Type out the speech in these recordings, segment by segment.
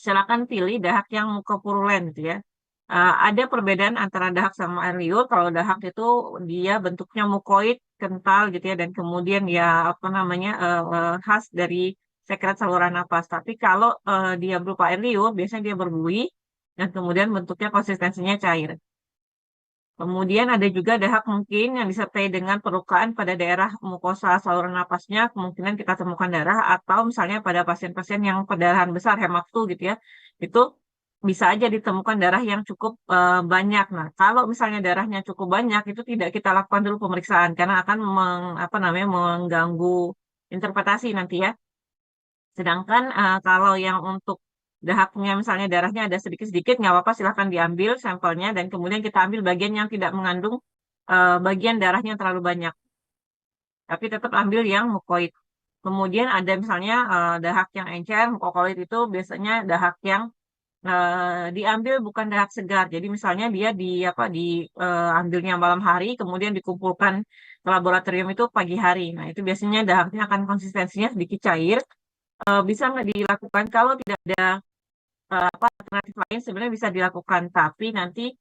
silakan pilih dahak yang mukopurulen gitu ya. Ada perbedaan antara dahak sama air liur. Kalau dahak itu dia bentuknya mukoid, kental gitu ya, dan kemudian ya apa namanya khas dari sekret saluran napas. Tapi kalau dia berupa air liur, biasanya dia berbuih dan kemudian bentuknya konsistensinya cair. Kemudian ada juga dahak mungkin yang disertai dengan perlukaan pada daerah mukosa saluran napasnya, kemungkinan kita temukan darah, atau misalnya pada pasien-pasien yang perdarahan besar, hemaftu gitu ya, itu bisa aja ditemukan darah yang cukup banyak. Nah, kalau misalnya darahnya cukup banyak, itu tidak kita lakukan dulu pemeriksaan, karena akan apa namanya, mengganggu interpretasi nanti ya. Sedangkan kalau yang untuk dahaknya misalnya darahnya ada sedikit-sedikit, nggak apa-apa silahkan diambil sampelnya dan kemudian kita ambil bagian yang tidak mengandung bagian darahnya yang terlalu banyak. Tapi tetap ambil yang mukoid. Kemudian ada misalnya dahak yang encer, mukokoid itu biasanya dahak yang diambil bukan dahak segar. Jadi misalnya dia di apa ambilnya malam hari, kemudian dikumpulkan ke laboratorium itu pagi hari. Nah, itu biasanya dahaknya akan konsistensinya sedikit cair. Bisa nggak dilakukan kalau tidak ada alternatif lain sebenarnya bisa dilakukan, tapi nanti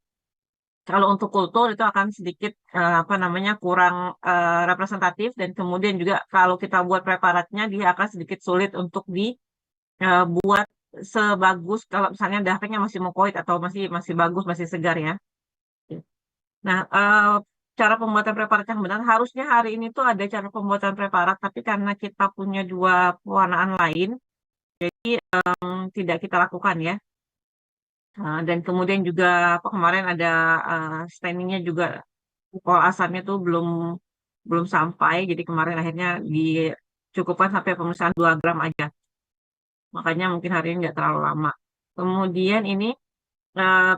kalau untuk kultur itu akan sedikit apa namanya kurang representatif dan kemudian juga kalau kita buat preparatnya dia akan sedikit sulit untuk dibuat sebagus kalau misalnya dahaknya masih mukoid atau masih masih bagus masih segar ya. Nah, cara pembuatan preparat yang benar harusnya hari ini tuh ada cara pembuatan preparat, tapi karena kita punya dua pewarnaan lain, tidak kita lakukan ya. Dan kemudian juga apa kemarin ada standingnya juga pol asamnya tuh belum belum sampai, jadi kemarin akhirnya dicukupkan sampai pemeriksaan 2 gram aja. Makanya mungkin hari ini nggak terlalu lama. Kemudian ini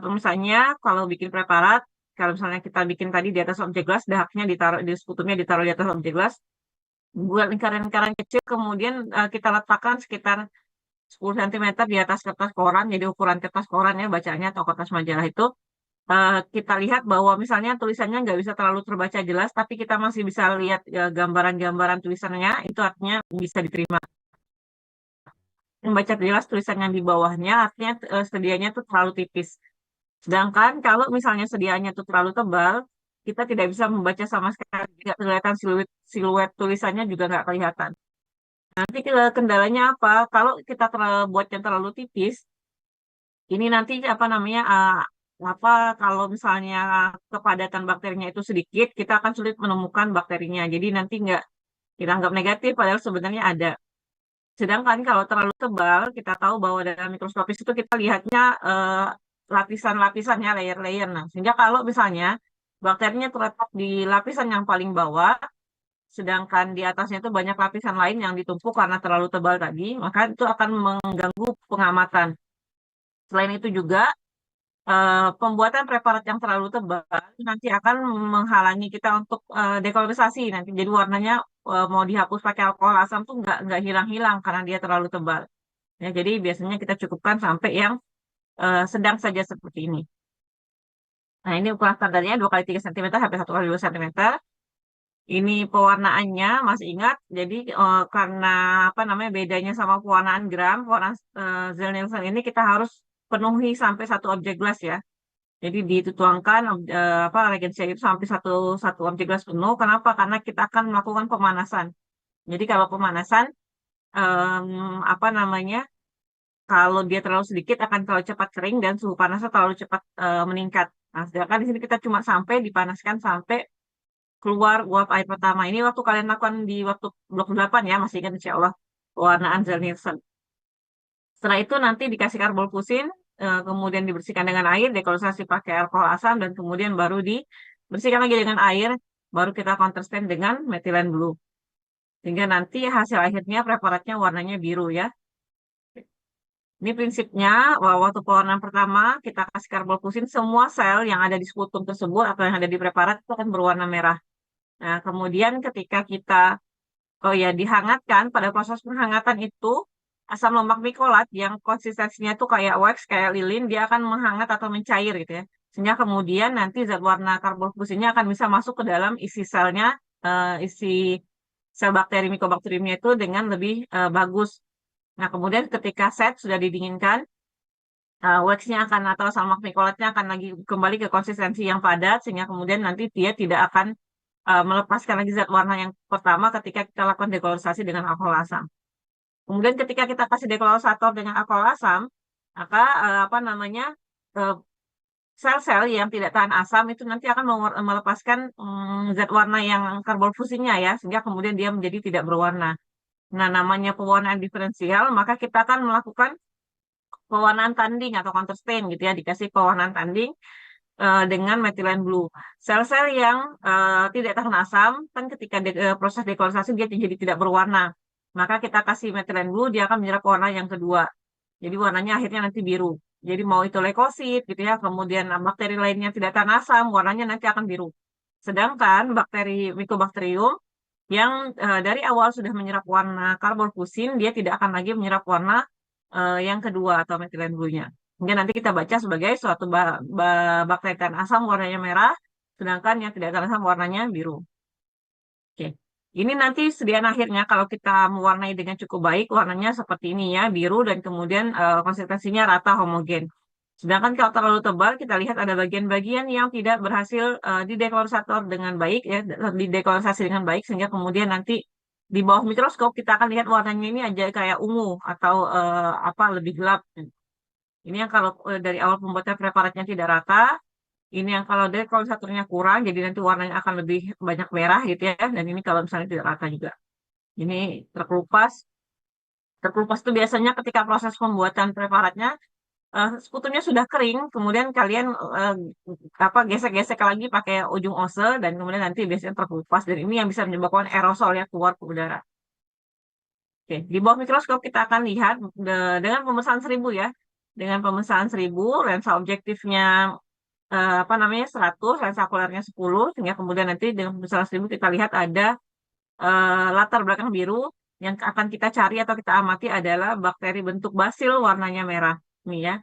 pemirsaannya kalau bikin preparat, kalau misalnya kita bikin tadi di atas objek gelas, dahaknya ditaruh di sekutumnya ditaruh di atas objek gelas, buat lingkaran-lingkaran kecil, kemudian kita letakkan sekitar 10 cm di atas kertas koran, jadi ukuran kertas koran ya bacanya atau kertas majalah itu kita lihat bahwa misalnya tulisannya nggak bisa terlalu terbaca jelas, tapi kita masih bisa lihat gambaran-gambaran tulisannya, itu artinya bisa diterima. Membaca jelas tulisan yang di bawahnya, artinya sedianya itu terlalu tipis. Sedangkan kalau misalnya sedianya itu terlalu tebal, kita tidak bisa membaca sama sekali, tidak kelihatan siluet, siluet tulisannya juga nggak kelihatan. Nanti kendalanya apa? Kalau kita buat yang terlalu tipis, ini nanti apa namanya apa kalau misalnya kepadatan bakterinya itu sedikit, kita akan sulit menemukan bakterinya. Jadi nanti nggak kita anggap negatif, padahal sebenarnya ada. Sedangkan kalau terlalu tebal, kita tahu bahwa dalam mikroskopis itu kita lihatnya lapisan-lapisannya, layer-layer. Nah, sehingga kalau misalnya bakterinya terletak di lapisan yang paling bawah, sedangkan di atasnya itu banyak lapisan lain yang ditumpuk karena terlalu tebal tadi, maka itu akan mengganggu pengamatan. Selain itu juga pembuatan preparat yang terlalu tebal nanti akan menghalangi kita untuk dekolorisasi nanti jadi warnanya mau dihapus pakai alkohol asam tuh nggak hilang-hilang karena dia terlalu tebal ya jadi biasanya kita cukupkan sampai yang sedang saja seperti ini. Nah ini ukuran standarnya 2 x 3 cm sampai 1 x 2 cm. Ini pewarnaannya masih ingat jadi karena apa namanya bedanya sama pewarnaan gram pewarnaan Zell-Nielsen ini kita harus penuhi sampai satu objek gelas ya. Jadi dituangkan apa regensia itu sampai satu satu objek gelas penuh. Kenapa? Karena kita akan melakukan pemanasan. Jadi kalau pemanasan apa namanya? Kalau dia terlalu sedikit akan terlalu cepat kering dan suhu panasnya terlalu cepat meningkat. Nah, sedangkan di sini kita cuma sampai dipanaskan sampai keluar uap air pertama. Ini waktu kalian lakukan di waktu blok 8 ya, masih ingat insya Allah pewarnaan Zell-Nielsen. Setelah itu nanti dikasih karbol kemudian dibersihkan dengan air, dekolorisasi pakai alkohol asam, dan kemudian baru dibersihkan lagi dengan air, baru kita counterstain dengan metilen blue. Sehingga nanti hasil akhirnya preparatnya warnanya biru ya. Ini prinsipnya, waktu pewarnaan pertama kita kasih karbol semua sel yang ada di sekutum tersebut atau yang ada di preparat itu akan berwarna merah. Nah, kemudian ketika kita oh ya, dihangatkan. Pada proses penghangatan itu, asam lemak mikolat yang konsistensinya itu kayak wax, kayak lilin, dia akan menghangat atau mencair gitu ya. Sehingga kemudian nanti zat warna karbonfus ini akan bisa masuk ke dalam isi selnya, isi sel bakteri mikobakteriumnya itu dengan lebih bagus. Nah, kemudian ketika set sudah didinginkan, waxnya akan atau asam lakmikolatnya akan lagi kembali ke konsistensi yang padat sehingga kemudian nanti dia tidak akan melepaskan lagi zat warna yang pertama ketika kita lakukan dekolorisasi dengan alkohol asam. Kemudian ketika kita kasih dekolorisator dengan alkohol asam, maka apa namanya eh, sel-sel yang tidak tahan asam itu nanti akan melepaskan zat warna yang karbon fusinya ya, sehingga kemudian dia menjadi tidak berwarna. Nah, namanya pewarnaan diferensial, maka kita akan melakukan pewarnaan tanding atau counter stain gitu ya, dikasih pewarnaan tanding dengan methylene blue. Sel-sel yang tidak tahan asam, kan ketika proses dekolorisasi dia jadi tidak berwarna. Maka kita kasih methylene blue, dia akan menyerap warna yang kedua. Jadi warnanya akhirnya nanti biru. Jadi mau itu leukosit gitu ya, kemudian bakteri lainnya tidak tahan asam, warnanya nanti akan biru. Sedangkan bakteri Mycobacterium yang dari awal sudah menyerap warna karbon fusin, dia tidak akan lagi menyerap warna yang kedua atau methylene blue-nya. Hingga nanti kita baca sebagai suatu bakteri tahan asam warnanya merah, sedangkan yang tidak tahan asam warnanya biru. Oke. Ini nanti sediaan akhirnya kalau kita mewarnai dengan cukup baik, warnanya seperti ini ya, biru dan kemudian konsistensinya rata homogen. Sedangkan kalau terlalu tebal, kita lihat ada bagian-bagian yang tidak berhasil didekolorisasi dengan baik, ya, didekolorisasi dengan baik, sehingga kemudian nanti di bawah mikroskop kita akan lihat warnanya ini aja kayak ungu atau apa lebih gelap. Ini yang kalau dari awal pembuatan preparatnya tidak rata, ini yang kalau dekolorisasinya kurang, jadi nanti warnanya akan lebih banyak merah gitu ya. Dan ini kalau misalnya tidak rata juga. Ini terkelupas. Terkelupas itu biasanya ketika proses pembuatan preparatnya sekutunya sudah kering, kemudian kalian apa gesek-gesek lagi pakai ujung ose dan kemudian nanti biasanya terkelupas dan ini yang bisa menyebabkan aerosol ya keluar ke udara. Oke, di bawah mikroskop kita akan lihat dengan pembesaran 1000 ya. Dengan pembesaran 1000, lensa objektifnya apa namanya 100, lensa okulernya 10, sehingga kemudian nanti dengan pembesaran 1000 kita lihat ada latar belakang biru yang akan kita cari atau kita amati adalah bakteri bentuk basil warnanya merah. Nih ya.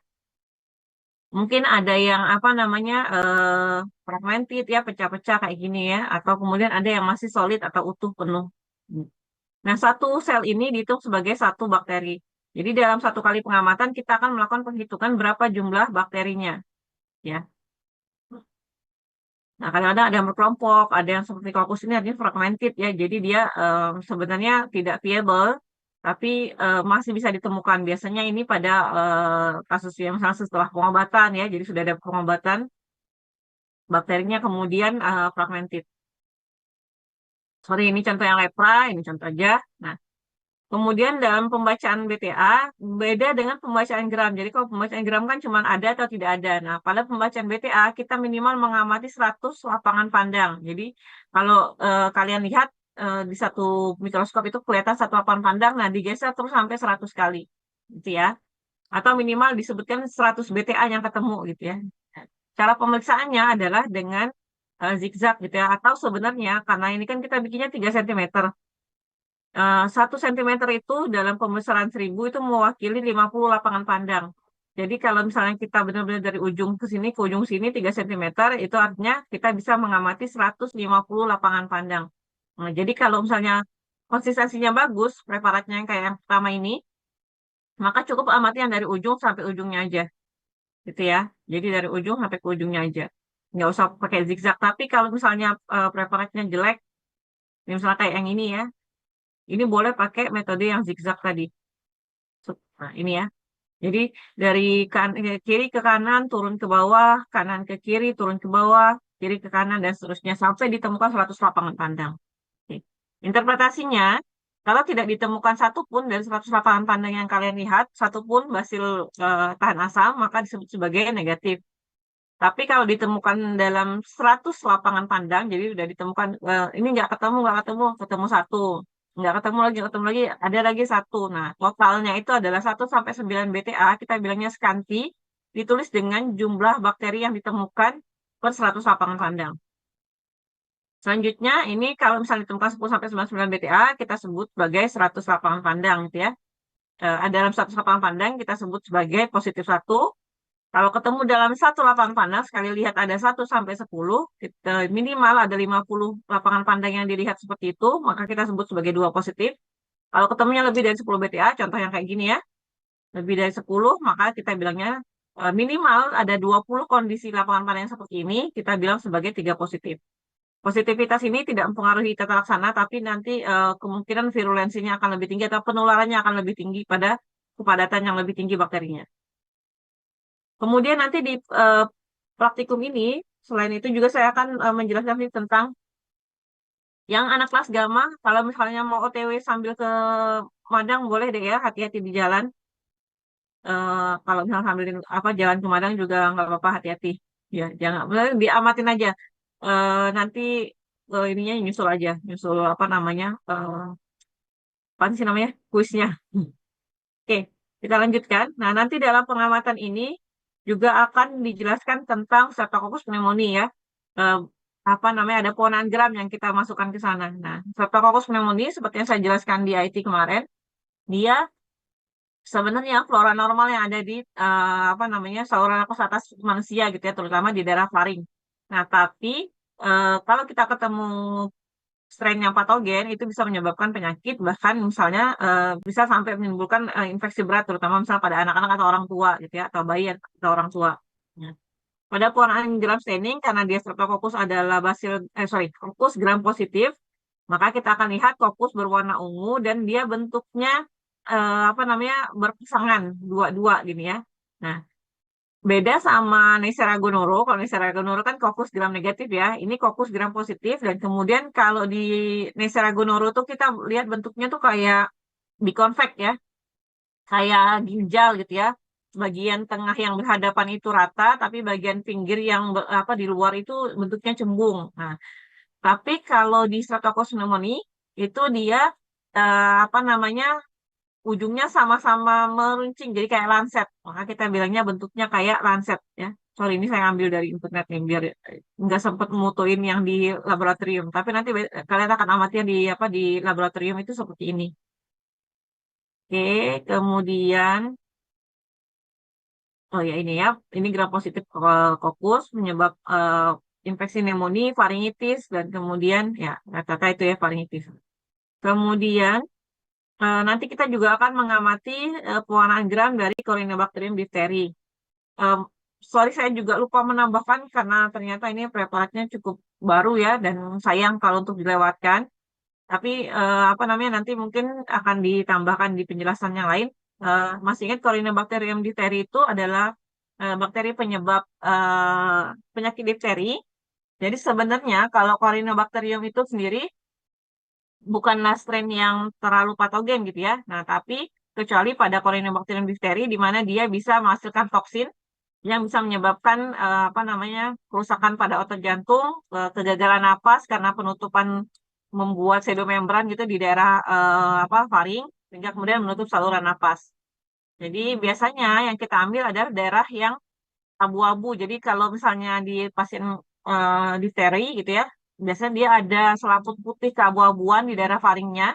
Mungkin ada yang apa namanya fragmented ya, pecah-pecah kayak gini ya, atau kemudian ada yang masih solid atau utuh penuh. Nah, satu sel ini dihitung sebagai satu bakteri. Jadi dalam satu kali pengamatan kita akan melakukan penghitungan berapa jumlah bakterinya, ya. Nah, kadang-kadang ada yang berkelompok, ada yang seperti Coccus ini artinya fragmented ya. Jadi dia sebenarnya tidak viable, tapi masih bisa ditemukan. Biasanya ini pada kasus yang misalnya setelah pengobatan ya. Jadi sudah ada pengobatan, bakterinya kemudian fragmented. Sorry, ini contoh yang lepra, ini contoh aja. Nah, kemudian dalam pembacaan BTA beda dengan pembacaan gram. Jadi kalau pembacaan gram kan cuma ada atau tidak ada. Nah, pada pembacaan BTA kita minimal mengamati 100 lapangan pandang. Jadi kalau kalian lihat di satu mikroskop itu kelihatan satu lapangan pandang, nah digeser terus sampai 100 kali. Gitu ya. Atau minimal disebutkan 100 BTA yang ketemu gitu ya. Cara pemeriksaannya adalah dengan zigzag gitu ya. Atau sebenarnya karena ini kan kita bikinnya 3 cm. 1 cm itu dalam pembesaran 1000 itu mewakili 50 lapangan pandang. Jadi kalau misalnya kita benar-benar dari ujung ke sini ke ujung sini 3 cm, itu artinya kita bisa mengamati 150 lapangan pandang. Nah, jadi kalau misalnya konsistensinya bagus, preparatnya yang kayak yang pertama ini, maka cukup amati yang dari ujung sampai ujungnya aja. Gitu ya. Jadi dari ujung sampai ke ujungnya aja. Nggak usah pakai zigzag. Tapi kalau misalnya preparatnya jelek, misalnya kayak yang ini ya, ini boleh pakai metode yang zigzag tadi. Nah, ini ya. Jadi dari kiri ke kanan, turun ke bawah, kanan ke kiri, turun ke bawah, kiri ke kanan, dan seterusnya. Sampai ditemukan 100 lapangan pandang. Oke. Interpretasinya, kalau tidak ditemukan satupun dari 100 lapangan pandang yang kalian lihat, satupun basil tahan asam, maka disebut sebagai negatif. Tapi kalau ditemukan dalam 100 lapangan pandang, jadi sudah ditemukan, ini nggak ketemu, ketemu satu. Nggak ketemu lagi, ada lagi satu. Nah, totalnya itu adalah 1 sampai 9 BTA, kita bilangnya scanty, ditulis dengan jumlah bakteri yang ditemukan per 100 lapangan pandang. Selanjutnya, ini kalau misalnya ditemukan 10 sampai 99 BTA, kita sebut sebagai 100 lapangan pandang, gitu ya. Dalam 100 lapangan pandang, kita sebut sebagai positif 1. Kalau ketemu dalam satu lapangan pandang, sekali lihat ada 1 sampai 10, minimal ada 50 lapangan pandang yang dilihat seperti itu, maka kita sebut sebagai 2 positif. Kalau ketemunya lebih dari 10 BTA, contoh yang kayak gini ya, lebih dari 10, maka kita bilangnya minimal ada 20 kondisi lapangan panen yang seperti ini, kita bilang sebagai 3 positif. Positivitas ini tidak mempengaruhi tata laksana, tapi nanti kemungkinan virulensinya akan lebih tinggi atau penularannya akan lebih tinggi pada kepadatan yang lebih tinggi bakterinya. Kemudian nanti di praktikum ini, selain itu juga saya akan menjelaskan tentang yang anak kelas Gamma, kalau misalnya mau OTW sambil ke Madang, boleh deh ya, hati-hati di jalan. Kalau misalnya sambil apa jalan ke Madang juga nggak apa-apa, hati-hati. Ya, jangan, bener, diamatin aja. Nanti ininya nyusul aja, nyusul apa namanya, apa sih namanya, kuisnya. Oke, kita lanjutkan. Nah, nanti dalam pengamatan ini juga akan dijelaskan tentang Streptococcus pneumoniae ya. Eh, apa namanya, ada pewarnaan gram yang kita masukkan ke sana. Nah, Streptococcus pneumoniae seperti yang saya jelaskan di IT kemarin, dia sebenarnya flora normal yang ada di apa namanya, saluran nafas atas manusia gitu ya, terutama di daerah faring. Nah, tapi kalau kita ketemu strain yang patogen itu bisa menyebabkan penyakit, bahkan misalnya bisa sampai menimbulkan infeksi berat, terutama misalnya pada anak-anak atau orang tua gitu ya, atau bayi atau orang tua. Nah, pada pewarnaan gram staining, karena dia Streptococcus adalah Coccus gram positif, maka kita akan lihat Coccus berwarna ungu dan dia bentuknya apa namanya, berpasangan dua-dua gini ya. Nah, beda sama Neisseria gonorrhoe. Kalau Neisseria gonorrhoe kan Coccus gram negatif ya. Ini Coccus gram positif, dan kemudian kalau di Neisseria gonorrhoe tuh kita lihat bentuknya tuh kayak biconvex ya, kayak ginjal gitu ya. Bagian tengah yang berhadapan itu rata, tapi bagian pinggir yang apa di luar itu bentuknya cembung. Nah, tapi kalau di Streptococcus pneumoniae itu dia apa namanya, ujungnya sama-sama meruncing, jadi kayak lancet. Maka kita bilangnya bentuknya kayak lancet ya. Sorry, ini saya ambil dari internet nih biar nggak sempat mutuin yang di laboratorium. Tapi nanti kalian akan amati yang di apa di laboratorium itu seperti ini. Oke, kemudian oh ya ini ya, ini gram positif kokus menyebab infeksi pneumonia, faringitis, dan kemudian ya rata-rata itu ya faringitis. Kemudian nanti kita juga akan mengamati pewarnaan gram dari Corynebacterium diphtheri. Em, Sorry, saya juga lupa menambahkan karena ternyata ini preparatnya cukup baru ya, dan sayang kalau untuk dilewatkan. Tapi apa namanya, nanti mungkin akan ditambahkan di penjelasan yang lain. Masih ingat Corynebacterium diphtheri itu adalah bakteri penyebab penyakit difteri. Jadi sebenarnya kalau Corynebacterium itu sendiri bukanlah strain yang terlalu patogen gitu ya. Nah, tapi kecuali pada Corynebacterium diphtheri di mana dia bisa menghasilkan toksin yang bisa menyebabkan apa namanya, kerusakan pada otot jantung, kegagalan napas karena penutupan membuat pseudomembran gitu di daerah apa faring, sehingga kemudian menutup saluran napas. Jadi biasanya yang kita ambil adalah daerah yang abu-abu. Jadi kalau misalnya di pasien difteri gitu ya, biasanya dia ada selaput putih keabu-abuan di daerah faringnya.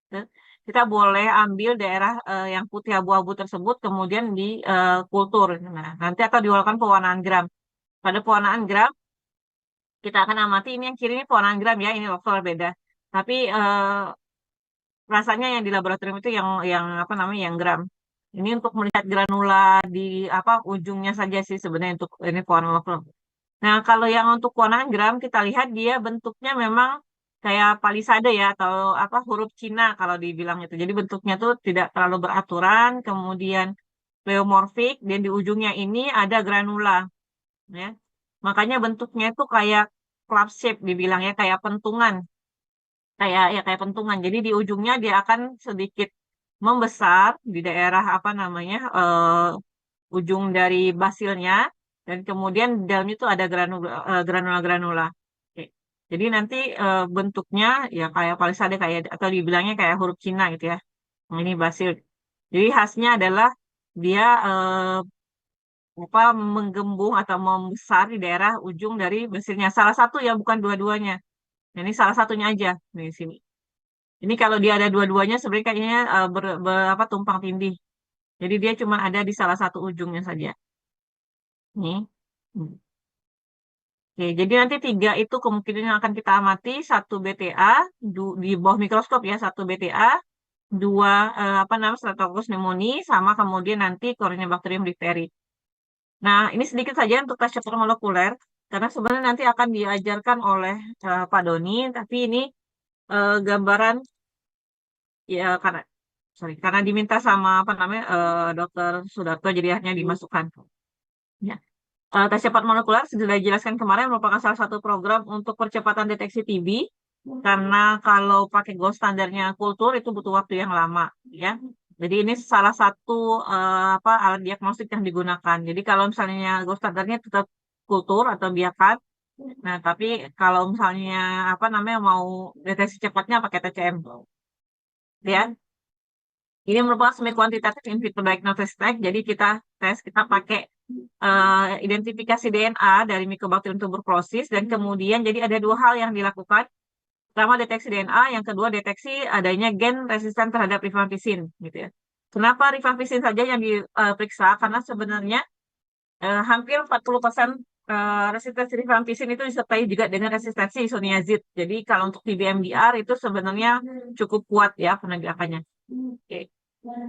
Gitu. Kita boleh ambil daerah yang putih abu-abu tersebut kemudian di kultur. Nah, nanti atau dilakukan pewarnaan gram. Pada pewarnaan gram kita akan amati, ini yang kiri ini pewarnaan gram ya, ini lokal beda. Tapi rasanya yang di laboratorium itu yang apa namanya, yang gram. Ini untuk melihat granula di apa ujungnya saja sih sebenarnya untuk ini pewarnaan lokal. Nah, kalau yang untuk kewarnaan gram, kita lihat dia bentuknya memang kayak palisade ya, atau apa huruf Cina kalau dibilang itu. Jadi bentuknya tuh tidak terlalu beraturan, kemudian pleomorfik, dan di ujungnya ini ada granula, ya. Makanya bentuknya itu kayak club shape dibilang ya, kayak pentungan, kayak pentungan. Jadi di ujungnya dia akan sedikit membesar di daerah apa namanya, ujung dari basilnya, dan kemudian di dalamnya itu ada granula-granula. Oke. Jadi nanti bentuknya ya kayak palisade, kayak atau dibilangnya kayak huruf Cina gitu ya. Nah, ini basil. Jadi khasnya adalah dia apa, menggembung atau membesar di daerah ujung dari basilnya. Salah satu ya, bukan dua-duanya. Nah, ini salah satunya aja di sini. Ini kalau dia ada dua-duanya sebenarnya kayaknya apa, tumpang tindih. Jadi dia cuma ada di salah satu ujungnya saja. Nih. Hmm. Oke, jadi nanti tiga itu kemungkinan yang akan kita amati, satu BTA di bawah mikroskop ya, satu BTA, dua apa namanya, Streptococcus pneumoniae, sama kemudian nanti Corynebacterium diphtheri. Nah, ini sedikit saja untuk tes cepat molekuler, karena sebenarnya nanti akan diajarkan oleh Pak Doni, tapi ini gambaran ya karena diminta sama apa namanya Dokter Sudarto jadi akhirnya dimasukkan. Ya. Tes cepat molekuler sudah dijelaskan kemarin merupakan salah satu program untuk percepatan deteksi TB karena kalau pakai gold standarnya kultur itu butuh waktu yang lama, ya. Jadi ini salah satu apa alat diagnostik yang digunakan. Jadi kalau misalnya gold standarnya tetap kultur atau biakan, nah tapi kalau misalnya apa namanya mau deteksi cepatnya pakai TCM, ya. Ini merupakan semi kuantitatif in vitro diagnostic test. Jadi kita pakai identifikasi DNA dari Mycobacterium tuberculosis dan kemudian jadi ada dua hal yang dilakukan. Pertama deteksi DNA, yang kedua deteksi adanya gen resisten terhadap rifampicin, gitu ya. Kenapa rifampicin saja yang diperiksa? Karena sebenarnya hampir 40% resistensi rifampicin itu disertai juga dengan resistensi isoniazid. Jadi kalau untuk TB-MDR itu sebenarnya cukup kuat ya penegakannya. Oke.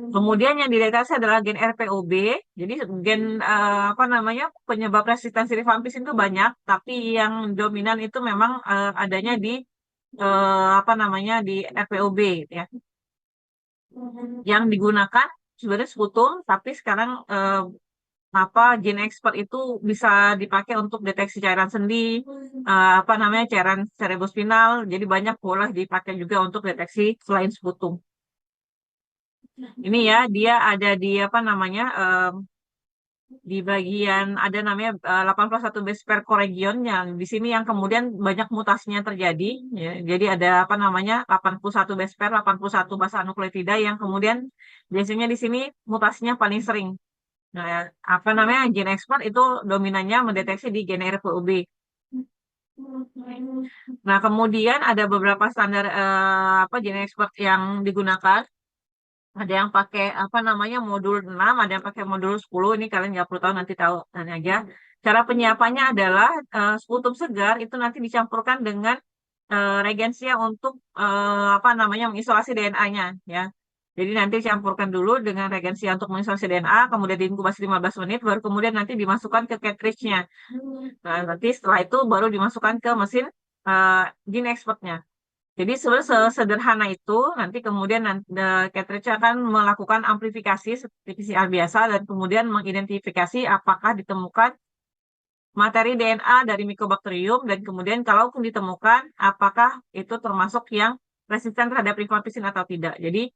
Kemudian yang dideteksi adalah gen RPOB. Jadi gen apa namanya penyebab resistensi rifampicin itu banyak, tapi yang dominan itu memang adanya di apa namanya di RPOB, gitu ya. Yang digunakan sebenarnya sekutum, tapi sekarang apa gene expert itu bisa dipakai untuk deteksi cairan sendi, apa namanya cairan cerebrospinal. Jadi banyak boleh dipakai juga untuk deteksi selain sekutum. Ini ya, dia ada di apa namanya di bagian ada namanya 81 base pair coregion yang di sini yang kemudian banyak mutasinya terjadi, ya. Jadi ada apa namanya 81 base pair, 81 basa nukleotida yang kemudian biasanya di sini mutasinya paling sering. Nah, apa namanya gene expert itu dominannya mendeteksi di gene RPOB. Nah, kemudian ada beberapa standar apa gene expert yang digunakan. Ada yang pakai apa namanya modul 6, ada yang pakai modul 10. Ini kalian nggak perlu tahu, nanti tahu tanya aja. Cara penyiapannya adalah sekutum segar itu nanti dicampurkan dengan regensia untuk apa namanya mengisolasi DNA-nya, ya. Jadi nanti campurkan dulu dengan regensia untuk mengisolasi DNA, kemudian diinkubasi 15 menit, baru kemudian nanti dimasukkan ke cartridge-nya. Nah, nanti setelah itu baru dimasukkan ke mesin gene expertnya. Jadi sebenarnya sederhana itu, nanti kemudian cartridge akan melakukan amplifikasi seperti PCR biasa dan kemudian mengidentifikasi apakah ditemukan materi DNA dari Mycobacterium dan kemudian kalaupun ditemukan apakah itu termasuk yang resisten terhadap rifampicin atau tidak. Jadi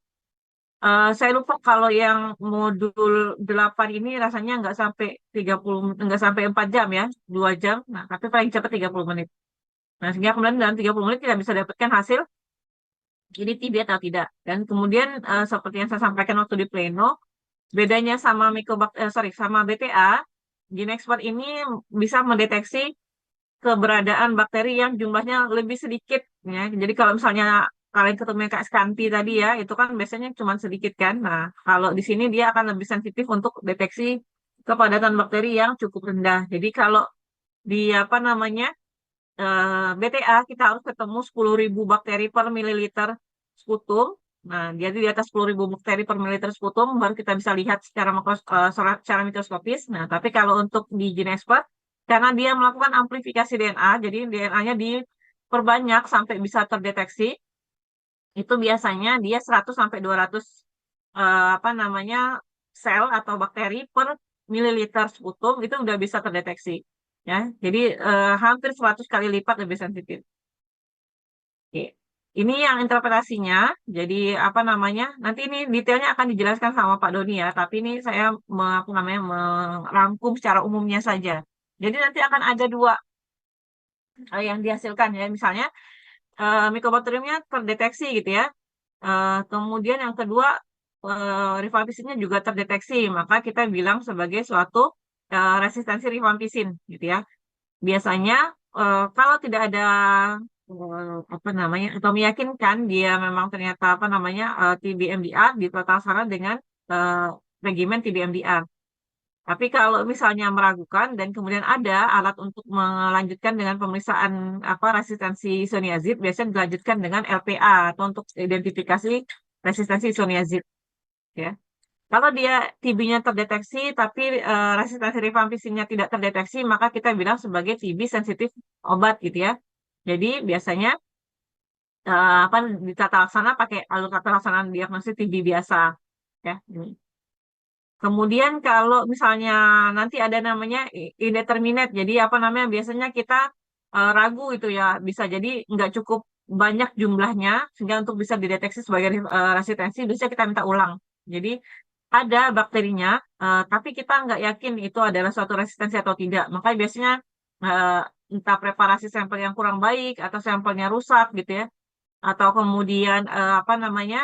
saya lupa kalau yang modul 8 ini rasanya nggak sampai 4 jam ya, 2 jam. Nah, tapi paling cepat 30 menit. Nah, sehingga kemudian dalam 30 menit kita bisa dapatkan hasil ini TB atau tidak. Dan kemudian seperti yang saya sampaikan waktu di pleno, bedanya sama sama BTA, gene expert ini bisa mendeteksi keberadaan bakteri yang jumlahnya lebih sedikit, ya. Jadi kalau misalnya kalian ketemu yang kayak Scanti tadi ya, itu kan biasanya cuma sedikit kan. Nah, kalau di sini dia akan lebih sensitif untuk deteksi kepadatan bakteri yang cukup rendah. Jadi kalau di apa namanya BTA kita harus ketemu 10.000 bakteri per mililiter sputum. Nah, jadi di atas 10.000 bakteri per mililiter sputum baru kita bisa lihat secara mikroskopis. Nah, tapi kalau untuk di GeneXpert, karena dia melakukan amplifikasi DNA, jadi DNA-nya diperbanyak sampai bisa terdeteksi, itu biasanya dia 100 sampai 200 apa namanya sel atau bakteri per mililiter sputum itu udah bisa terdeteksi, ya. Jadi hampir 100 kali lipat lebih sensitif. Oke. Ini yang interpretasinya. Jadi apa namanya? Nanti ini detailnya akan dijelaskan sama Pak Doni ya. Tapi ini saya apa namanya merangkum secara umumnya saja. Jadi nanti akan ada dua yang dihasilkan ya. Misalnya Mycobacteriumnya terdeteksi gitu ya. Kemudian yang kedua rifampicin juga terdeteksi. Maka kita bilang sebagai suatu resistensi rifampicin gitu ya. Biasanya kalau tidak ada apa namanya atau meyakinkan dia memang ternyata apa namanya TB-MDR ditotal sana dengan eh, regimen TB-MDR. Tapi kalau misalnya meragukan dan kemudian ada alat untuk melanjutkan dengan pemeriksaan apa resistensi isoniazid, biasanya dilanjutkan dengan LPA atau untuk identifikasi resistensi isoniazid, ya. Kalau dia TB-nya terdeteksi tapi resistensi rifampicin-nya tidak terdeteksi, maka kita bilang sebagai TB sensitif obat gitu ya. Jadi biasanya apa ditata laksana pakai alur tata laksana diagnosis TB biasa ya. Kemudian kalau misalnya nanti ada namanya indeterminate, jadi apa namanya biasanya kita ragu itu ya, bisa jadi nggak cukup banyak jumlahnya sehingga untuk bisa dideteksi sebagai resistensi bisa kita minta ulang. Jadi ada bakterinya, tapi kita nggak yakin itu adalah suatu resistensi atau tidak. Makanya biasanya eh, entah preparasi sampel yang kurang baik atau sampelnya rusak gitu ya, atau kemudian apa namanya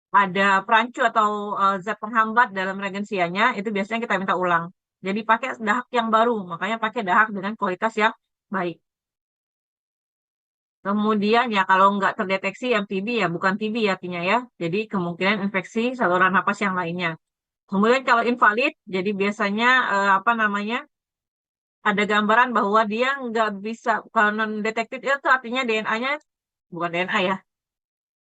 ada perancu atau zat penghambat dalam reagensianya, itu biasanya kita minta ulang. Jadi pakai dahak yang baru, makanya pakai dahak dengan kualitas yang baik. Kemudian ya kalau nggak terdeteksi MTB ya bukan TB ya artinya ya. Jadi kemungkinan infeksi saluran napas yang lainnya. Kemudian kalau invalid, jadi biasanya apa namanya ada gambaran bahwa dia nggak bisa kalau non detected itu artinya DNA-nya bukan DNA ya.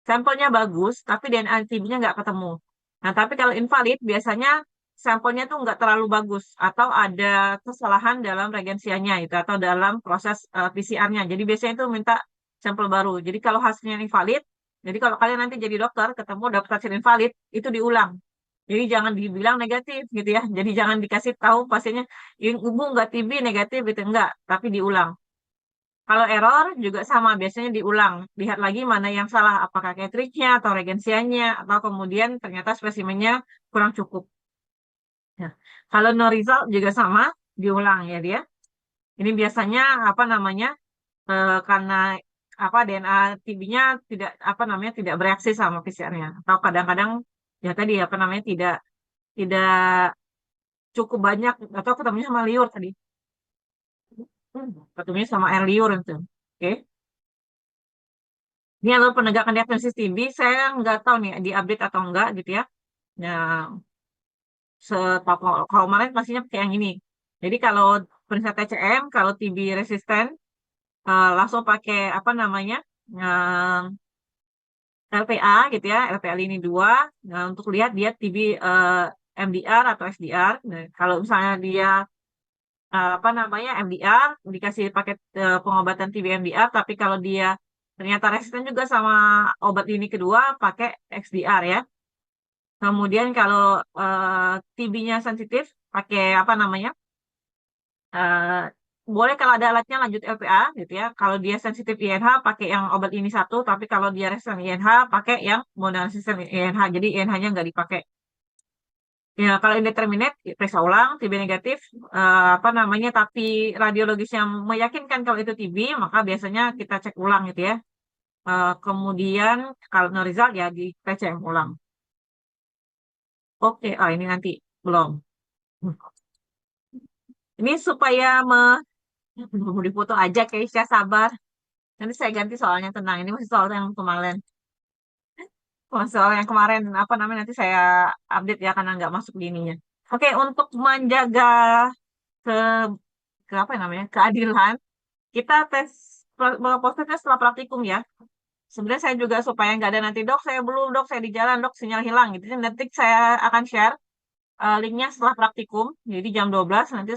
Sampelnya bagus, tapi DNA TB-nya nggak ketemu. Nah, tapi kalau invalid, biasanya sampelnya tuh nggak terlalu bagus, atau ada kesalahan dalam reagensianya, itu, atau dalam proses PCR-nya. Jadi biasanya itu minta sampel baru. Jadi kalau hasilnya invalid, jadi kalau kalian nanti jadi dokter, ketemu dapat hasil invalid, itu diulang. Jadi jangan dibilang negatif gitu ya. Jadi jangan dikasih tahu pasiennya, ibu nggak TB negatif itu enggak, tapi diulang. Kalau error juga sama, biasanya diulang. Lihat lagi mana yang salah, apakah cartridge-nya atau regensianya, atau kemudian ternyata spesimennya kurang cukup. Ya. Kalau no result juga sama, diulang ya dia. Ini biasanya apa namanya, karena apa DNA TB-nya tidak apa namanya tidak bereaksi sama PCR-nya, atau kadang-kadang ya tadi apa namanya tidak cukup banyak atau ketemunya sama liur tadi. Ketemunya sama air liur itu. Oke. Ini alur penegakan diagnosis TB, saya nggak tahu nih di-update atau enggak gitu ya. Nah, kalau kemarin pastinya pakai yang ini. Jadi kalau pemeriksa TCM, kalau TB resisten, langsung pakai apa namanya, LPA gitu ya, LPA lini 2, nah, untuk lihat dia TB MDR atau SDR. Nah, kalau misalnya dia apa namanya MDR, dikasih paket pengobatan TB MDR, tapi kalau dia ternyata resisten juga sama obat lini kedua, pakai XDR ya. Kemudian kalau TB-nya sensitif, pakai apa namanya? eh, Boleh kalau ada alatnya lanjut LPA gitu ya. Kalau dia sensitif INH pakai yang obat ini satu, tapi kalau dia resisten INH pakai yang monoresisten INH. Jadi INH-nya nggak dipakai. Ya, kalau indeterminate periksa ulang, TB negatif, apa namanya, tapi radiologisnya meyakinkan kalau itu TB, maka biasanya kita cek ulang gitu ya. Kemudian kalau no result ya di TCM ulang. Oke, ini nanti belum. Ini supaya mau dipoto aja Keisha, sabar. Nanti saya ganti soalnya, tenang. Ini masih soal yang kemarin. Soal yang kemarin, apa namanya, nanti saya update ya, karena nggak masuk di ininya. Oke, untuk menjaga ke, ke apa namanya, keadilan, kita tes prosesnya setelah praktikum ya. Sebenarnya saya juga supaya nggak ada nanti, dok, saya belum, dok, saya di jalan, dok, sinyal hilang. Gitu. Nanti saya akan share linknya setelah praktikum. Jadi jam 12 nanti